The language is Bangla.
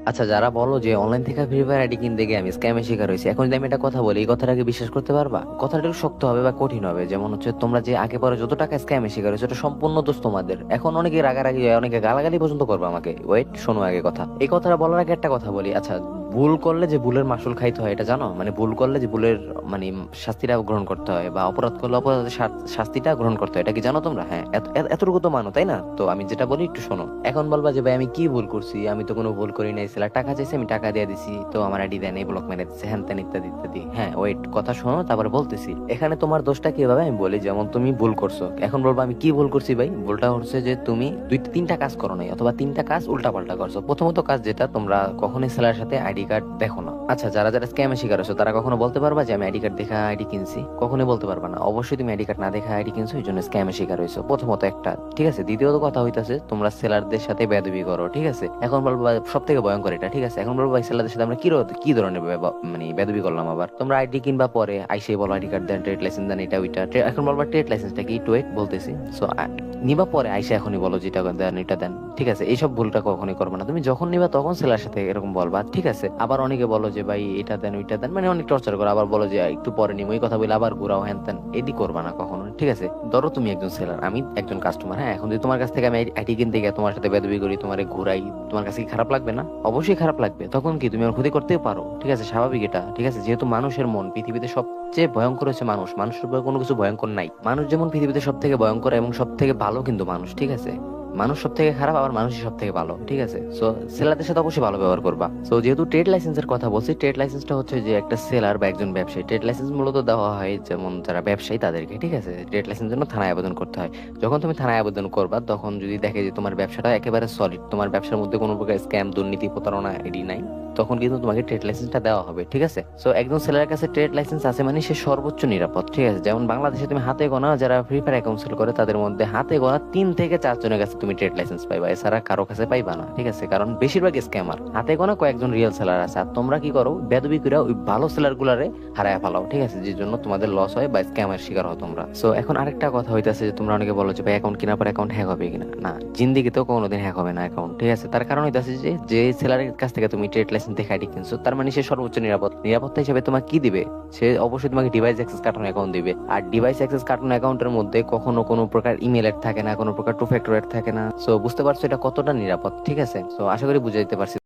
আচ্ছা, যারা বলো যে অনলাইন থেকে ফ্রি ফায়ার আইডি কিনতে গিয়ে আমি স্ক্যামের শিকার হয়েছি, এখন যদি আমি একটা কথা বলি, এই কথাটাকে বিশ্বাস করতে পারবা? কথাটা একটু শক্ত হবে বা কঠিন হবে। যেমন হচ্ছে, তোমরা যে আগে পরে যত টাকা স্ক্যামের শিকার হয়েছে, ওটা সম্পূর্ণ দোষ তোমাদের। এখন অনেকে রাগারাগি হয়, অনেকে গালাগালি পর্যন্ত করবে আমাকে। ওয়েট, শোনো আগে কথা। এই কথাটা বলার আগে একটা কথা বলি। আচ্ছা, ভুল করলে যে ভুলের মাসুল খাইতে হয় এটা জানো? মানে ভুল করলে যে ভুলের মানে শাস্তিটা গ্রহণ করতে হয়, বা অপরাধ করলে অপরাধের শাস্তিটা গ্রহণ করতে হয়, এটা কি জানো তোমরা? হ্যাঁ, এতটুকু তো মানো, তাই না? তো আমি যেটা বলি একটু শোনো। এখন বলবা যে ভাই আমি কি ভুল করছি, আমি তো কোনো ভুল করি নাই, ছেলে টাকা চাইছে আমি টাকা দিয়ে দিছি, তো আমার আইডি দেন, এই ব্লক মেরে দিচ্ছে, হ্যান ত্যান ইত্যাদি ইত্যাদি। হ্যাঁ ওয়েট, কথা শোনো তারপরে বলতেছি। এখানে তোমার দোষটা কি ভাবে আমি বলি। যেমন তুমি ভুল করছো, এখন বলবো আমি কি ভুল করছি ভাই। ভুলটা হচ্ছে যে তুমি তিনটা কাজ করো নাই, অথবা তিনটা কাজ উল্টা পাল্টা করছো। প্রথমত কাজ যেটা, তোমরা কখনোই সেলার সাথে আইডি কার্ড দেখো না। আচ্ছা, যারা যারা স্ক্যামে শিকার হচ্ছে তারা কখনো বলতে পারবা যে আমি আইডি কার্ড দেখা আইডি কিনছি? কখনোই বলতে পারবা না। অবশ্যই তুমি আইডি কার্ড না দেখা আইডি কিনছো, এই জন্য স্ক্যামে শিকার হয়েছো, প্রথমত একটা। ঠিক আছে, দ্বিতীয়ত কথা হইতাছে তোমরা সেলারদের সাথে বেয়াদবি করো। ঠিক আছে, এখন বলবো সব থেকে ভয়ঙ্কর এটা। ঠিক আছে, এখন বলবো ভাই সেলারদের সাথে আমরা কি ধরনের মানে বেয়াদবি করলাম আবার? তোমরা আইডি কিনবা পরে আইসে বলো আইডি কার্ড দেন, ট্রেড লাইসেন্স দেন, এটা ওইটা। এখন বলবা ট্রেড লাইসেন্সটা কি, একটু ওয়েট বলতেছি। সো নিবা পরে আইসা এখনই বলো যেটা দেন এটা দেন। ঠিক আছে, এইসব ভুলটা কখনোই করবে না। তুমি যখন নিবা তখন সেলার সাথে এরকম বলবা। ঠিক আছে, আবার অনেকে বলো যে ভাই এটা দেন ওইটা দেন, মানে অনেক টর্চার করো। আবার বলো যে একটু পরে নিবো, এই কথা বলে আবার ঘুরাও হ্যান ত্যান। এডি করবা না কখনো। ঠিক আছে, ধরো তুমি একজন সেলার, আমি একজন কাস্টমার। হ্যাঁ, এখন যদি তোমার কাছ থেকে আমি আইটি কিনতে গিয়ে তোমার সাথে বেদবি করি, তোমার ঘুরাই, তোমার কাছে কি খারাপ লাগবে না? অবশ্যই খারাপ লাগবে। তখন কি তুমি আমার ক্ষতি করতেও পারো। ঠিক আছে, স্বাভাবিক এটা। ঠিক আছে, যেহেতু মানুষের মন পৃথিবীতে সবচেয়ে ভয়ঙ্কর হচ্ছে মানুষ, মানুষের উপরে কোনো কিছু ভয়ঙ্কর নাই। মানুষ যেমন পৃথিবীতে সব থেকে ভয়ঙ্কর এবং সব থেকে ভালো কিন্তু মানুষ। ঠিক আছে, মানুষ সব থেকে খারাপ, আবার মানুষই সব থেকে ভালো। ঠিক আছে, সো সেলারদের সাথে অবশ্যই ভালো ব্যবহার করবা। সো যেহেতু ট্রেড লাইসেন্সের কথা বলছি, ট্রেড লাইসেন্সটা হচ্ছে যে একটা সেলার বা একজন ব্যবসায়ী, ট্রেড লাইসেন্স মূলত দেওয়া হয় যেমন যারা ব্যবসায়ী তাদেরকে। ঠিক আছে, ট্রেড লাইসেন্সের জন্য থানায় আবেদন করতে হয়। যখন তুমি থানায় আবেদন করবা, তখন যদি দেখে যে তোমার ব্যবসাটা একেবারে সলিড, তোমার ব্যবসার মধ্যে কোনো প্রকার স্ক্যাম, দুর্নীতি, প্রতারণা এডি নাই, তখন কিন্তু তোমাকে ট্রেড লাইসেন্সটা দেওয়া হবে। ঠিক আছে, সো একজন সেলারের কাছে ট্রেড লাইসেন্স আছে মানে সে সর্বোচ্চ নিরাপদ। ঠিক আছে, যেমন বাংলাদেশে তুমি হাতে গোনা যারা ফ্রি ফায়ার অ্যাকাউন্ট সেল করে, তাদের মধ্যে হাতে গোনা 3 থেকে 4 জনের কাছে তুমি ট্রেড লাইসেন্স পাইবা, এছাড়া কারো কাছে পাইবা না। ঠিক আছে, কারণ বেশিরভাগ স্ক্যামার, হাতে গোনা কয়েকজন রিয়েল সেলার আছে। আর তোমরা কি করো, বেদবি করে ওই ভালো সেলার গুলারে হারায় ফেলাও। ঠিক আছে, যে জন্য তোমাদের লস হয় বা স্ক্যামের শিকার হও তোমরা। সো এখন আরেকটা কথা হইতাছে যে তোমরা অনেকে বলো যে ভাই অ্যাকাউন্ট কেনার পর অ্যাকাউন্ট হ্যাক হবে কিনা। না, জিন্দিগিতেও কোনোদিন হ্যাক হবে না অ্যাকাউন্ট। ঠিক আছে, তার কারণ হইতাছে যে যে সেলারের কাছ থেকে তুমি ট্রেড লাইসেন্স দেখে আইডি কিনছো, তার মানে সে সর্বোচ্চ নিরাপত্তা হিসেবে তোমাকে কি দিবে? সে অবশ্যই তোমাকে ডিভাইস অ্যাক্সেস কার্টন অ্যাকাউন্ট দিবে। আর ডিভাইস অ্যাক্সেস কার্টন অ্যাকাউন্টের মধ্যে কখনো কোনো প্রকার ইমেল এড থাকে না, কোনো প্রকার টু ফ্যাক্টর এড থাকে না। সো বুঝতে পারছো এটা কতটা নিরাপদ। ঠিক আছে, সো আশা করি বুঝে দিতে পারছি।